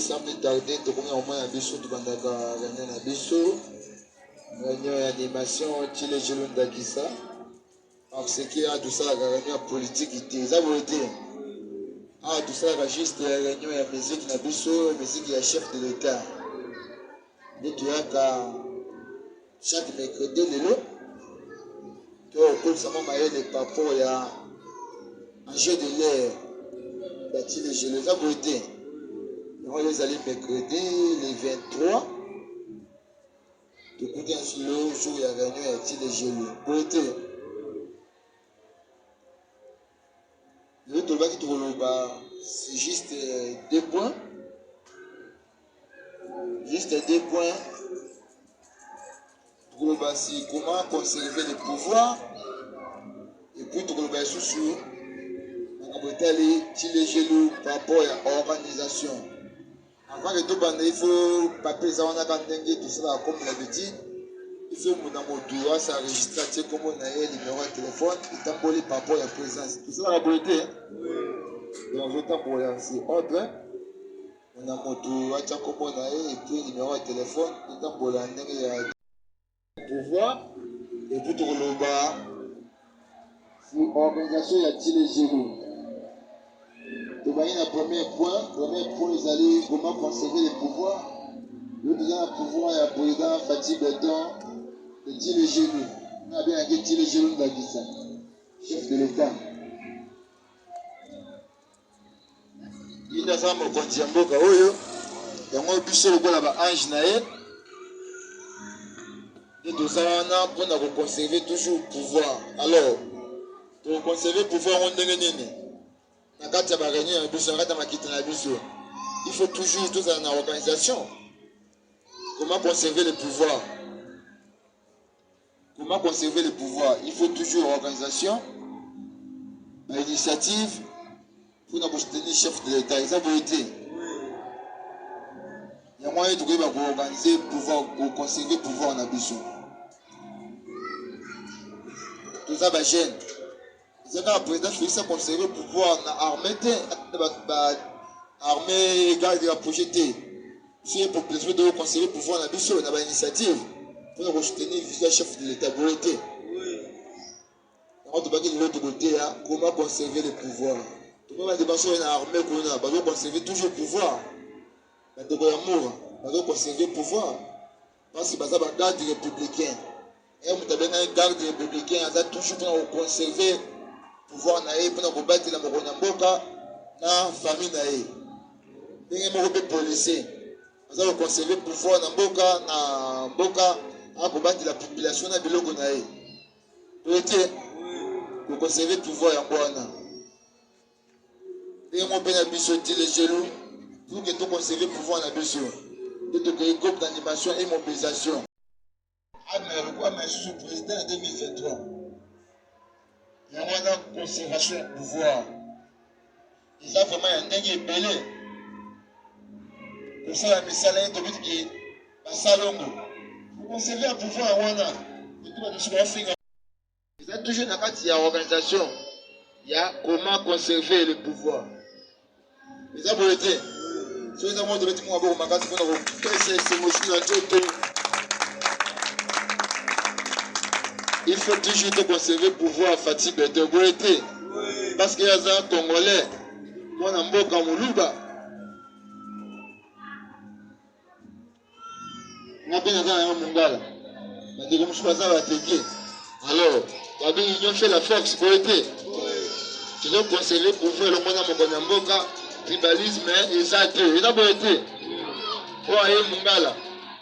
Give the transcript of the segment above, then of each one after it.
sans plus tarder, tout le monde a besoin de réunion d'animation, Chile Jelun Dakisa. Parce qu'il y a tout ça, la réunion politique, ça a été. Ah, tout ça, juste la réunion de musique, la musique est chef de l'État. Et tu as qu'à chaque mercredi, le lot, tu as au cours de sa maman, les papas, il y a un jeu de l'air. Chile Jelun, ça a été. On les allait mercredi, les 23. Tout le jour, il y a réunion, il y a Chile Jelun. Pour été. C'est juste 2 points. Juste 2 points. C'est comment conserver le pouvoir. Et puis, tout le monde sous Chile Jelun par rapport à l'organisation. Avant de tout, il faut papier, ça, on a tout ça comme l'habitude. Il faut que mon s'enregistrer comme on a le numéro de téléphone, il t'a volé par rapport à la présence. Tout ça, la beauté. Donc, je t'en pour c'est ordre. On a mon tour, comme on a et puis le numéro de téléphone, il t'a volé un pouvoir. Et puis, tout le bas, c'est l'organisation, il y a Chile Jelun. Donc, il y a un premier point, ils allaient comment conserver le pouvoir. Le deuxième pouvoir, il y a le président Fatih Béton. Le Chile Jelun. On a bien un Chile Jelun Dakisa, chef de l'État. Il y a un homme qui dit que il y a un bichot qui a un ange naïf. Et tout ça, on a conserver toujours le pouvoir. Alors, pour conserver le pouvoir, on est il faut toujours tout ça dans l'organisation. Comment conserver le pouvoir? Comment conserver le pouvoir? Il faut toujours l'organisation, l'initiative, pour nous soutenir le chef de l'État. Ils ont été. Il y a moyen de organiser le pouvoir, pour conserver le pouvoir en ambition. Tout ça va gêner. C'est quand le président Félix a conservé le pouvoir dans l'armée garde de la projetée. C'est pour conserver le pouvoir en ambition, dans l'initiative. Pour nous soutenir le chef de l'État. De l'autre côté, comment conserver le pouvoir? Tout le monde a dans l'armée, pour conserver toujours le pouvoir. On doit conserver le pouvoir. Parce que c'est un garde républicain. Et on a un garde républicain, on a toujours pour conserver le pouvoir, pour combattre la Moronamboka, la famille. On a policier. On a conserver le pouvoir dans Mboka, pour combattre la population de Biloko. Pour conserver le pouvoir en Boana. Et on a Chile Jelun pour que tout conserver le pouvoir en ambition. De tout créer groupe d'animation et mobilisation. Je suis président en 2023. Il y a une conservation du pouvoir. Ils ont vraiment un dingue belé. Pour ça, la message est de qui va salongo. Pour conserver un pouvoir à Wana. Ils ont toujours dans la organisation. Il y a comment conserver le pouvoir. Ils ont volonté. Si vous avez dit que vous avez un magasin, vous avez il faut toujours conserver le pouvoir Fatih Béton. Parce qu'il y a un Congolais, moi, je suis un Moulouba. Je suis un Mongala. Je suis un alors, l'union fait la force pour été. Tu dois conserver le pouvoir, le monde à tribalisme et ça a été. Il a beau été. Oye Mungala,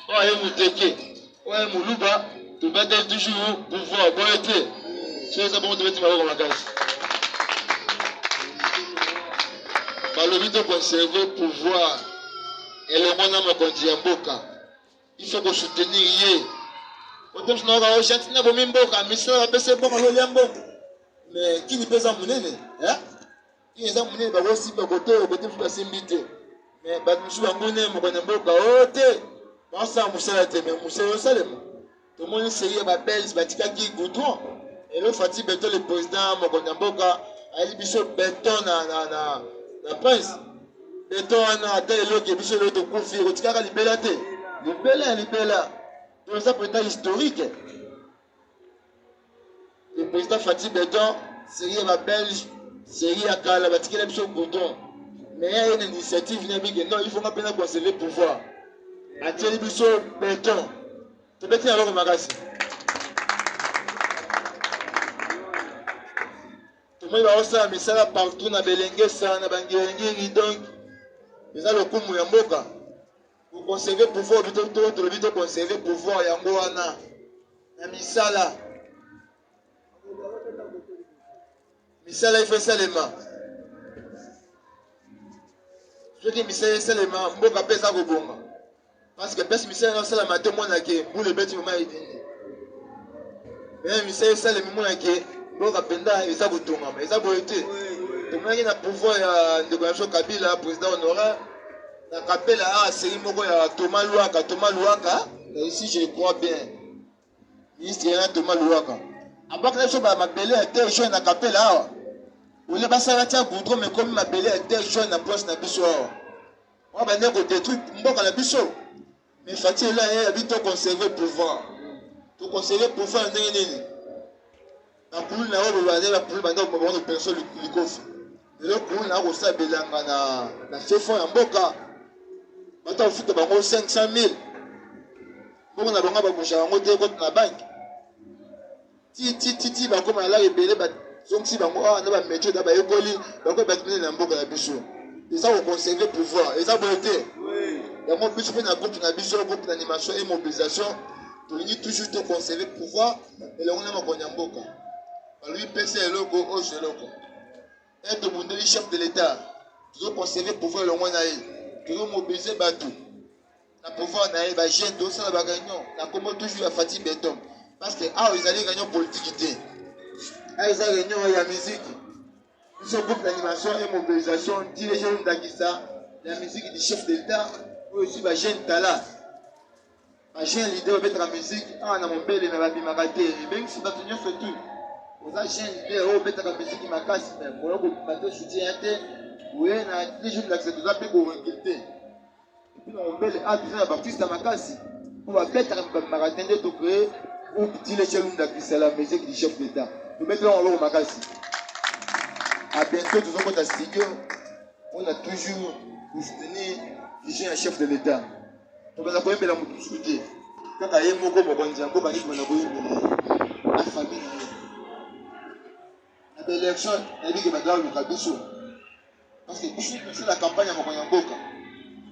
Oye Mouteke, Oye Moulouba, tu vas toujours pouvoir, bon été. C'est ça pour te mettre ma bagage. Balobi de conserver le pouvoir et le monde à Mboka. Il faut que soutenir yé. Mais qui ne peut pas m'amener? Qui ne peut pas m'amener? Aussi, mais je tout le monde sérieux, et le Fatih Béton, le président Mokonamboka, a dit Béton na prince. beton wana ata eloki biso lelo tokufi kotikaka libela te libela donc ça peut être historique. Le président Fatih Beton série ya Belge série ya kala batikela biso bouton mais il y a une initiative il faut pas peine conserver pouvoir atieli biso beton tobeti alors makasi tomoi baosala misala partout na belenge sana na bangirengiri donc eza lokumu ya mboka koconserve pouvoir tolobi toconserve pouvoir yango wana na misala ifo esalema soki misala esalema mboka mpe eza kobonga parce que pesi misala na osalama te monake mbula ebeti moma edindi me misala esalemi monake mboka mpenza eza kotongama eza boye te tomonaki na pouvoir ya ndeko na biso Kabila président honoraire na kapela a série moko ya Thomas Luaka ici je crois bien ministre ya Thomas Luaka abakela biso bamabele ya terre jaune na kapela awa ole basala tia goudron mais comme mabele ya terre jaune na place na biso awa on va venir détruire mboka na biso mais Fatih là il habite to conserver pouvoir ndenge nini na kulu na obo bande la kulu bande ko bon personne likofi le kulu na ko sa belanga na fefo ya mboka bata ofuta bango 500,000 bongo na bango ba boucha bango te ko na banque ti ba ko mala ebele ba zonksi bango na ba métier da ba ekoli ba ko batumene na mboka ya biso eza ko conserver pouvoir eza beauté yango biso pe na groupe na biso groupe d'animation et mobilisation tolingi toujours to conserver pouvoir elongo na makonya mboka lui pesa eloko oyo eloko être bundeli chef de l'état toujours conserver pouvoir elongo na ye toujours mobiliser bato na pouvoir na ye ba jeune do sala ba réunion na kombo toujours ya Fatih Beton parce que ils allaient réunion politique te ils allaient réunion ya musique biso groupe d'animation et mobilisation dit les jeunes d'Akissa la musique du chef de l'état aussi ba jeune tala ba jeune leader mettre la musique na mombele na babimaka te ebengisi bato nyonso tout oza jeune leader oyo obetaka musique makasi me koloko bato soutien te oye na les jeunes d'Akissa toza mpe korekile te epuis na mombele toza na baartiste ya makasi po babetaka babimaka te nde tocrée groupe ti les jeunes d'Akissa la musique du chef de l'état tometela oloko makasi à bientôt tozokota studio on a toujours soutenir vision ya chef de l'état tokoza koyembela motu mosusu te kaka ye moko mokonzi ya mboka niki bana koyembela na famille na ye na baélection nayebike badala luka biso parce que biso tosala campagne ya mokonzi ya mboka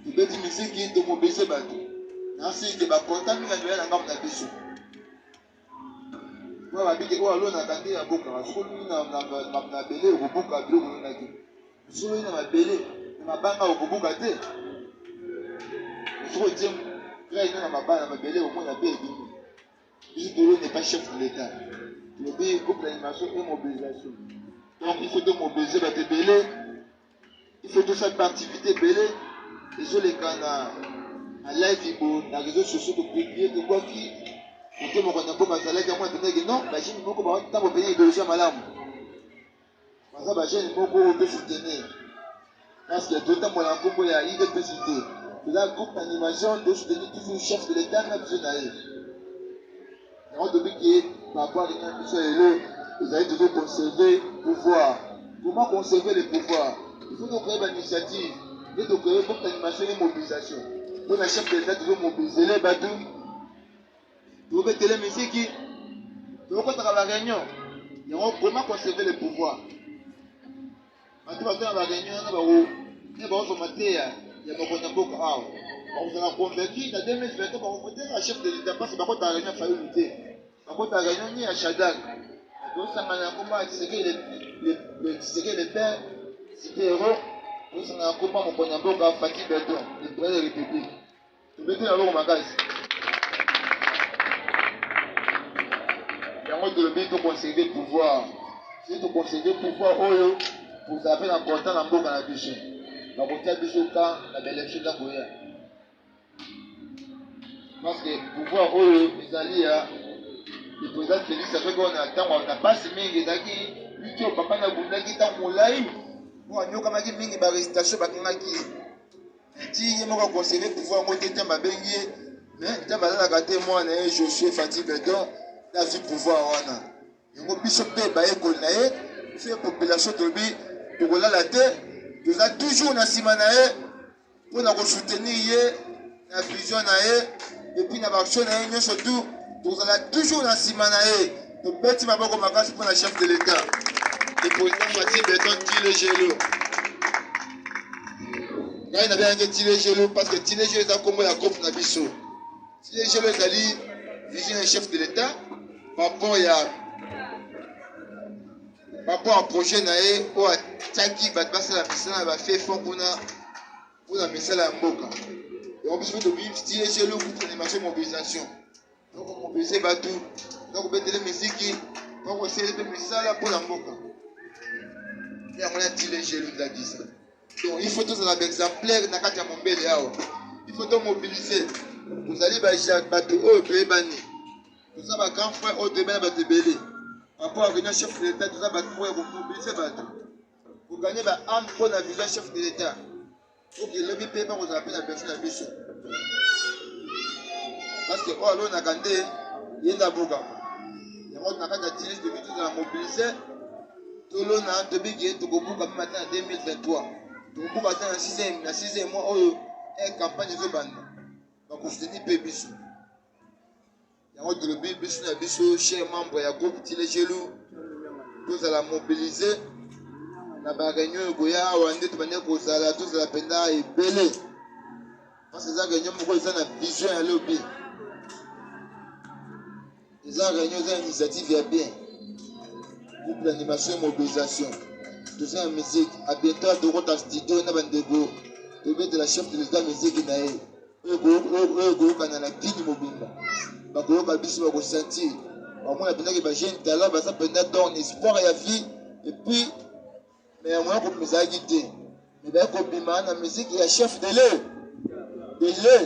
tobeti misiki tomobilize bato nasike bakonta mingi andoya na ngambo na biso oyo babike oyo alonaka nde ya mboka sokoloi na bele okobuka biloko olonaki sokoloi na mabele na mabanga okobuka te soki otie graino na mabanga na mabele omona mpe ebimi biso tolo n'est pas chef de l'état tobi groupe d'animation et mobilisation donc il faut mobiliser bato ebele il faut tosala baactivité ebele ezoleka na live bo na réseaux sociaux topiblie tokwaki ote mokonzi ya mboka azalaki yango atendaki non bagene moko batango pene idéologie ya malamu baza bagene moko oyo mpe soutenir parce que totambola na nkombo ya idps te toza groupe d'animation de soutenir toujours chef de l'état na biso na ye yango tobiki rapport na biso lelo ezali toujours conserver pouvoir. Comment conserver le pouvoir? Il faut créer une initiative et de créer groupe d'animation et mobilisation pour la chef de l'état toujours mobiliser les bateaux. Vous mettez les musiques, vous mettez la réunion. Comment conserver le pouvoir? Maintenant, dans la réunion, il y a vous avez convaincu, dans 2022, vous votez la chef de l'État parce que vous avez réunion failli lutter. Vous avez réunion à Chadak. Donc, ça m'a combat, c'est que les pères, c'est que les héros, vous avez un combat, mon connaissant, à Fatih Beton, le président de la République. Vous mettez dans l'eau au magasin. Il y a un de l'objet de conserver le pouvoir. C'est de conserver le pouvoir, vous avez un important dans le monde dans la biche. Dans le côté de Bisoka, la belle élection de la Goya. Parce que le pouvoir, les alliés, le président Félix, ça fait qu'on n'a pas si mingi d'aki, lui qui au papa n'a pas d'aki, tant qu'on l'a eu. Moi, nous, comme dit mingi, bah, récitation, bah, qu'on a qui. Si je me conseiller pouvoir monter dans ma bengie, mais dans ma gâté moi, je suis fatigué donc dans ce pouvoir. Je me suis dit, c'est la population de la terre, nous avons toujours dans Simanae pour nous soutenir la vision et puis la action surtout, nous allons toujours dans Simanae pour mettre ma banque pour la chef de l'État. Le président Fatih Béton dit le gelo. Quand il avait un tiré gelo, parce que tiré gelo est comme la coupe de Nabiso. Tiré gelo est allé vision chef de l'État par rapport à projet nae ou à Tchaki Batbasa la mission va faire fond pour la mission à Mboka. Et on peut se vivre tiré gelo pour l'animation mobilisation. Donc on mobilise Batou, donc on peut mettre les musiques, donc on essaie de faire ça pour la Mboka. Il y a un tiré gelo de la guise. Donc il faut tous avoir exemplaire dans la carte Mombele. Il faut tout mobiliser. Vous allez battre au pays bani. Vous avez un grand frère au début de Bélé. Après avoir un chef de l'État, vous avez un mobiliser battre. Vous gagnez un âme pour la vision chef de l'État. Pour que le pays pas vous appelle la personne à mission. Parce que oh là on a gagné, il y a un bouga. Il y a un bouga qui a tiré de but dans la mobiliser. Tout le monde a un début qui est au bout comme matin en 2023. Tout le monde a un 6e mois où une campagne de bande. Donc on se dit Pébiso. Il y a un autre Bisso, cher membre, il y a un groupe qui est gelou. Tous à la mobiliser. La réunion, Goya, on est tout manière pour ça, tous à la penda et belé. Parce que ça, réunion, pourquoi ils ont la vision à l'objet. Les réunions, ils ont une initiative, il y a bien. Groupe d'animation et mobilisation. Tout ça en musique. À bientôt, de retour à studio, on a un dégo. De mettre la chef de l'État musique naïe. Eux, kanala kini mobimba. Bakolo kabisi ba ressentir. Au moins la pena que ba jeune talent ba ça pena don espoir ya vie et puis mais moi ko misa guité. Mais ba ko bima na musique ya chef de l'État. De l'État.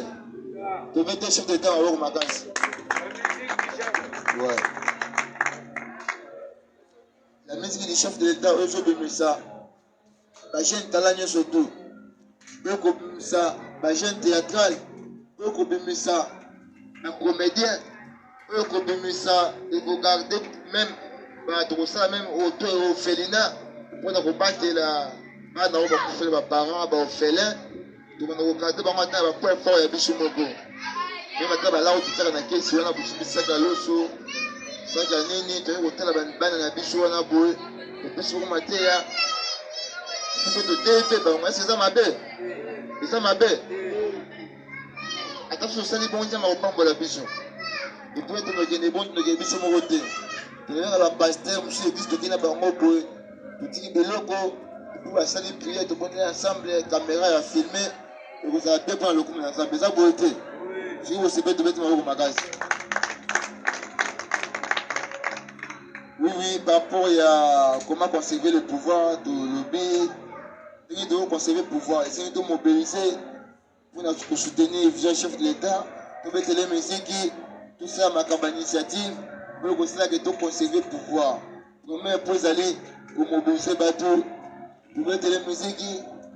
De mettre chef de l'État en vacances. Ouais. La musique du chef de l'État aujourd'hui ça. Ba jeune talent surtout. Ba ko ça ba jeune théâtral. Ça, un comédien, ça, il faut garder même, ça même au félina, pour ne pas battre la, les parents, les félins, tout le monde regarde, on point fort, il y a bichou mogo. Mais maintenant, là, on a question, on a besoin de ça, l'osso, ça, il y a nini, tu as hôtel, on a bichou, on a beau, et puis sur le matin, il faut te défendre, c'est ça ma belle, c'est ça ma belle. Attention, ça n'est pas un diamant au pambo la vision. Il peut être un bon de biso moroté. Il y a un pasteur, monsieur l'église de Kina Bango, petit Beloko, pour la salle de prière, tout le monde ensemble, caméra à filmer, et vous avez bien prendre le coup ensemble. Ça peut être. Si vous savez de mettre mon magasin. Oui, par rapport à comment conserver le pouvoir de lobby, nous devons conserver le pouvoir, essayer de mobiliser. Pour nous soutenir le chef de l'État, pour mettre les musiques, tout ça, ma campagne initiative, pour que conserver le pouvoir. Pour mettre pour aller pour mobiliser bateau, pour mettre les musiques,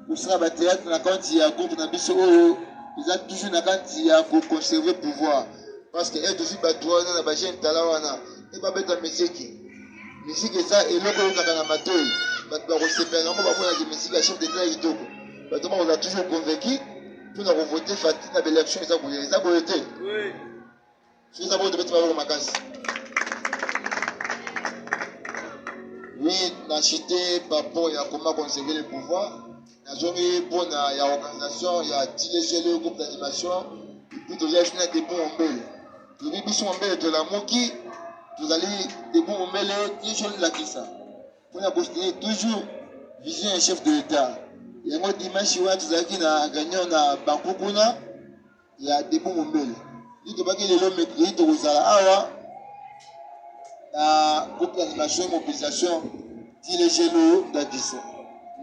pour ça, le théâtre, quand il y a un groupe de biso, ils ont toujours quand il y a pour conserver le pouvoir. Parce que être aussi bateau, on a pas jeune talent, et pas mettre la musique. Musique ça, et l'autre, on a un amateur. On va recevoir, on va voir la musique, la chef de l'État, on a toujours convaincu. Pour nous voter Fatih dans l'élection, ils ont voté. Oui. Ils ont voté pour ma case. Oui, dans cité, par rapport à comment conserver le pouvoir, nous avons pour l'organisation, il y a le groupe d'animation, et puis nous avons des bons ombelles. Nous avons des bons ombelles de la Moki, nous allons des bons ombelles, toujours de la Kissa. Pour nous continuer toujours, viser un chef de l'État. Il y a un dimanche où tu as gagné na Bankokuna, il y a des bons moments. Il faut que les hommes écrivent aux Alawa, la groupe d'animation et mobilisation, dit les généraux d'Addison.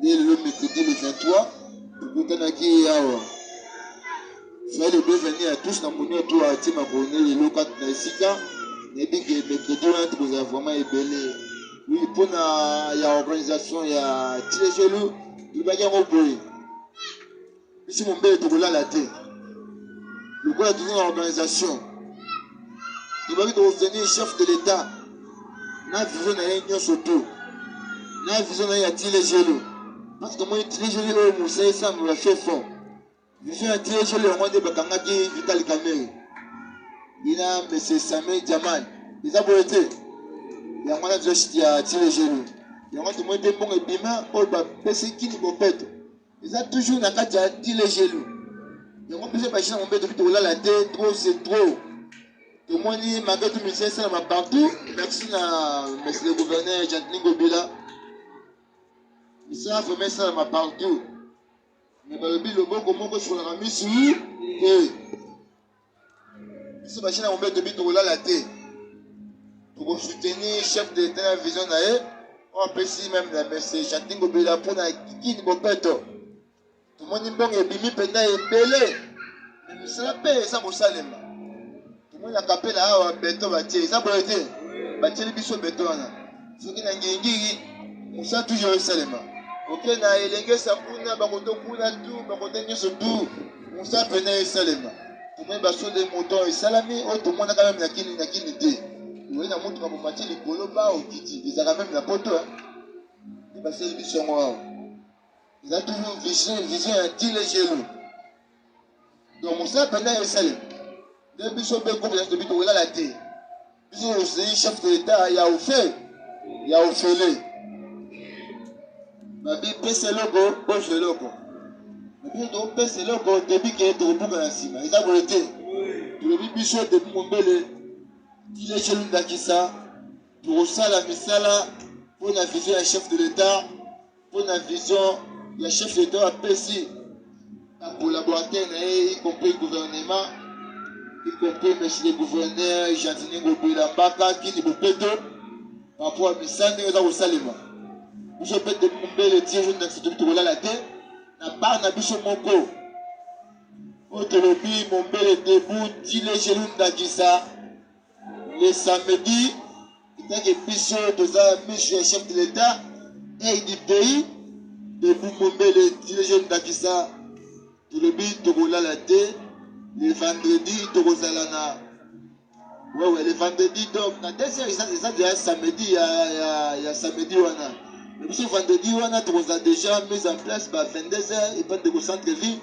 Les hommes écrivent le 23, pour que tu aies soyez les bienvenus à tous dans mon tour à Timakoné, les locaux de Naïsika, et puis que les crédits vous avez vraiment ébellé. Oui, pour l'organisation, il y a les généraux. Il va y avoir un bruit. Ici, mon bébé, tu la tête. Le quoi est toujours en organisation. Il va devenir chef de l'État. Na vision na yenyo surtout. Na vision na yati les genoux. Parce que moi, les genoux, au Moussa, ça me fait fort. Vision yati les genoux, on dit Bakangaki, Vital Kamel. Il a M. Samé Diaman. Ils ont beau été. Il y a un autre qui a tiré les genoux. Il y a un autre qui a bon et bima, ou bah, PC qui n'y peut pas. Ils ont toujours n'a qu'à tiré les genoux. Il y a un PC qui a mon bête de la tête, trop, c'est trop. Tout le monde dit, malgré tout, monsieur, ça m'a partout. Merci à monsieur le gouverneur, Jean-Denis Gobila. Ça, il faut mettre ça m'a partout. Mais le bon, comment on se l'a mis sur lui? Et. Ce machin, on met de la tête. Pour soutenir le chef de l'État, la vision d'ailleurs, on peut si même la merci Jean-Denis Gobila pour la qui ne peut pas. Tout le monde dit, bon, et bimi, penda, et belé. Mais ça paye, ça, pour ça, les mains. Tout le monde a capé là, béton, bâti. Ça peut être. Bâti les bisous béton. Ce qui n'a gagné, on sait toujours ça les mains. Ok, na elenge sakuna, bakoto kuna tout, bakoto nyoso tout. On sait peine ça les mains. Tout le monde a sauté des moutons et salami. Oh, tout le monde a quand même la kini idée. Vous voyez, la montre comme Mathieu, les colobas au kiti. Ils ont quand même la poteau. Ils passent les bisous noirs. Ils ont toujours vision à 10 les genoux. Donc, on sait peine ça les mains. Les bisous bien complets de bito là la tête. Bisous c'est chef de l'État, il y a au fait. Il y a au fait. Ma vie pèse le logo, poche le logo. Ma vie doit pèse le logo depuis qu'il est au bout de la cime. Ils ont volé. Le bisou depuis mon bel. Il est chez nous d'Akissa. Pour ça la misala, pour la vision du chef de l'État, pour la vision du chef de l'État à Pessi, à collaborateur, y compris le gouvernement. Y compris monsieur le gouverneur, Jean-Denis Gobila Mbaka, qui n'est pas péto, par rapport à Missane, nous avons salima. Vous avez peut-être de le tir, je ne sais pas la tête, n'a pas un abisso moko. Autolobie, mon bel est debout, dit les genoux d'Agissa. Le samedi, il y a des bisous de ça, monsieur chef de l'État, et du pays, debout, mon bel dit les genoux d'Agissa. Autolobie, Togola la tête. Le vendredi, Togozalana. Ouais, le vendredi, donc, na deuxième, ça déjà samedi, il y a samedi, mais ce vendredi, on a déjà mis en place, 22h, et pas de centre-ville.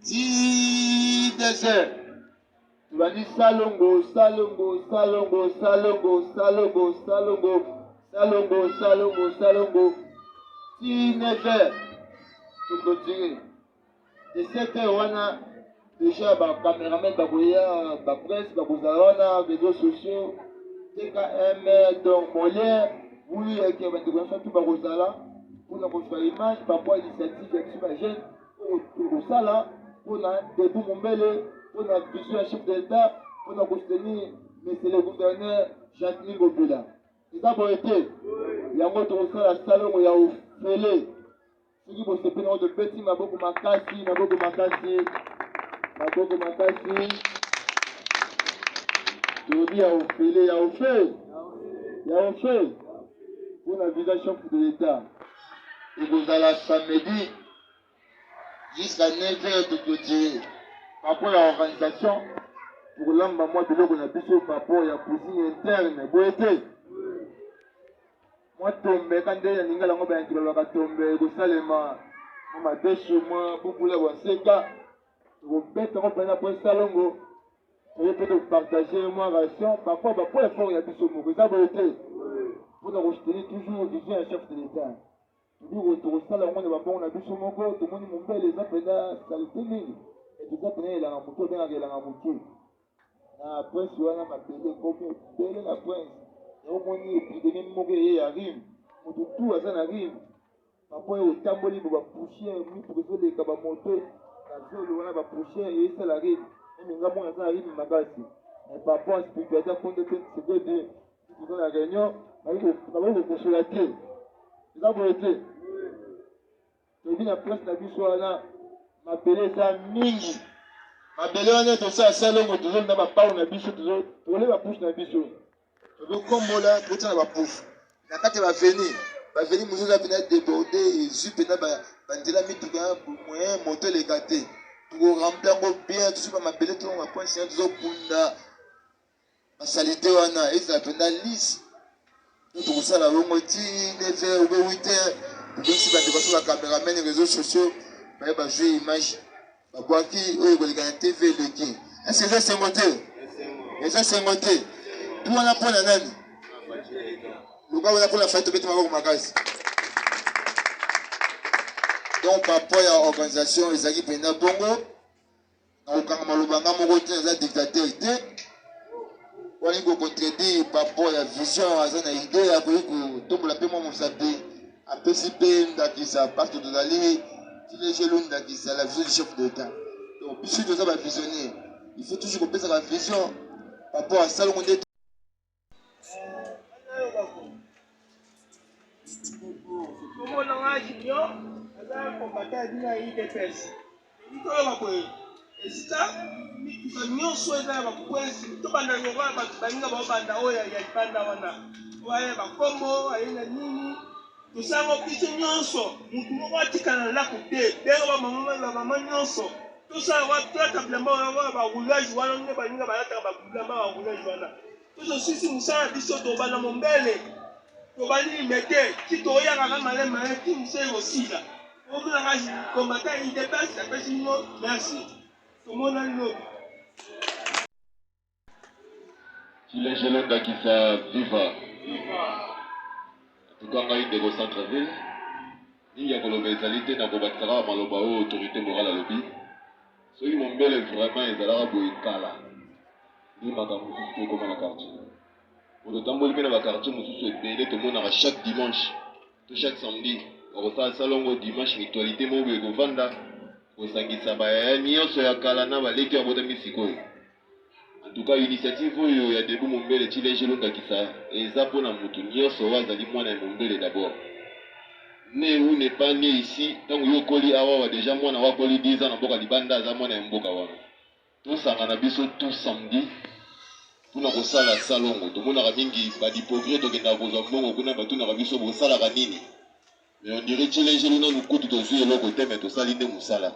10h. Tu vas dire Salongo, Salongo, Salongo, Salongo, Salongo, Salongo, Salongo, Salongo, Salongo. 9h. Tu clôturer. Et 7h, on a déjà les caméramans, la presse, les réseaux sociaux, TKM, donc Molière, oui, avec l'intégration, tout le pour la construire l'image, par rapport à l'initiative de jeune, pour ça, là, pour la début Mombele, pour la vision chef de l'État, pour la soutenir, mais c'est le gouverneur Jean-Denis Gobila. C'est ça pour été. Il y a un autre la salon où il y a au fêlé. Ce qui vous se prendre de petit, ma beaucoup makasi, ma beaucoup makasi, ma beaucoup makasi. Je vous dis, il y a au fêlé, il y a au feu. Il y a au feu. Pour la vision chef de l'État. Et vous allez samedi jusqu'à 9h de clôturer. Par rapport à l'organisation, pour l'homme, moi, de l'eau, on a besoin par rapport à la cuisine interne. Vous été. Moi, tombe, quand il y a un gars qui va tomber, vous savez, moi, deux chez moi, beaucoup là, c'est ça. Vous bêtes, on va après salon, vous pouvez partager moi ration. Parfois, pour les forts, il y a des choses, vous avez été. Vous nous rejetez toujours, vision un chef de l'État. Vous retournez ça, on a des choses, tout le monde m'a les appels, ça le tenait. Et tout ça, il a un mouton, il a un mouton. La presse, on a appelé comme la presse. On a une épidémie qui arrive. Tout ça arrive. Parfois, au tamboli, on va pousser, pour que les cabamotos, la zone où on va pousser, et ça arrive. Et nous avons ça arrive, mais parfois, à ce spiritualité, quand c'est que dans la réunion, on va vous consolater. C'est ça pour été. Je dis la presse, la vie soit là, m'appeler ça mingi. M'appeler on est tout ça, salon, toujours dans ma part, on a bichot, toujours, pour les va pousser dans la bichot. Je veux comme là, pour ça, on va pouf. La carte va venir. baveni mosusu apena débordé ezwi pena banzela mituka moyen moto eleka te tokorempli yango bien tosuki bamabele to bapoints ya tozokunda basalite wana ezala pena lise tokosala bongo ti 9h obe 8h tobengisi bandeko so bacaméramen réseaux sociaux baye bajouer image babwaki oyo ekoleka na tv eleki ese eza sengo te eza sengo te tu wana mpona nani luka wana mpona fai tobeti maboko makasi donc par rapport ya organisation ezalaki mpena bongo na kokanga maloba nga moko te eza dictateur te wani kocontredire par rapport ya vision aza na idée ya koki kotombola mpe mwa mosapi apesi mpe ndakisa parce que tozali tilégelo ndakisa la vision du chef de l'état donc biso toza bavisionnaire il faut toujours kopesa ka vision par rapport à salongo nde komona nga junior aza combattant dina IDPS ikoyoka boye esika mituka nyonso eza ya bakwesi tobanda nyongo ya bato baninga baobanda oyo ya libanda wana oyo bakombo ayena nini tosango biso nyonso mutu moko atikala na lako te ndenge bamama nyonso tosala watata bilamba wana baroulage wana nde baninga balataka babilamba baroulage wana tozosisi mosala biso tobanda mombele tobali mete ti toyakaka malema ti mosala ekosila okunaka kombata idepes apesi bino merci tomona lino Tilégelo Ndakisa viva tukanga ideko centreville mingi ya koloba ezali te na kobatisaka maloba oyo autorité morale alobi soki mombele vraiment ezalaka boye kala ndi makambo mosusu te ekoma na quartier ototamboli mpe na baquartier mosusu ebele tomonaka chaque dimanche to chaque samedi bakosala salongo dimanche mutualité moko boye kovanda kosangisa bayaya nyonso ya kala na baleki ya botami sikoyo. En tout cas, initiative oyo ya debu mombele Tilégelo Ndakisa eza mpona mutu nyonso oyo azali mwana ya mombele d'abord. Né ou n'est pas né ici, ntango yo okoli awa wa déjà mwana wakoli 10 ans na mboka libanda aza mwana ya mboka wana. Tosangana biso tout samedi mpona kosala salongo. Tomonaka mingi badipogre tokendaka kozwa mbongo kuna batunaka biso bosalaka nini. Mais on dirait Tilégelo nanu kutu tozwi eloko te me tosali nde mosala.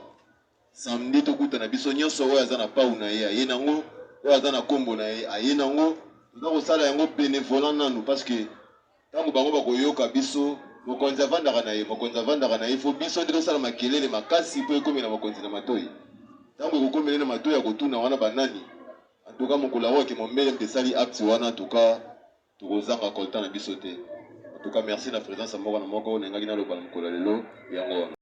Samedi tokutana biso nyonso oyo aza na pau na ye aye nango oyo aza na kombo na ye aye nango toza kosala yango bénévolat nanu parce que ntango bango bakoyoka biso mokonzi avandaka na ye fo biso nde tosala makelele makasi mpo ekomela mokonzi na matoi ntango ekokomeli na matoi ya kotuna wana banani antuka mokolo yango ake mombele mpe esali acte wana antuka tokozanga kolta na biso te antuka merci na présence ya moko na moko oyo nengaki naloba na mokolo ya lelo yango wana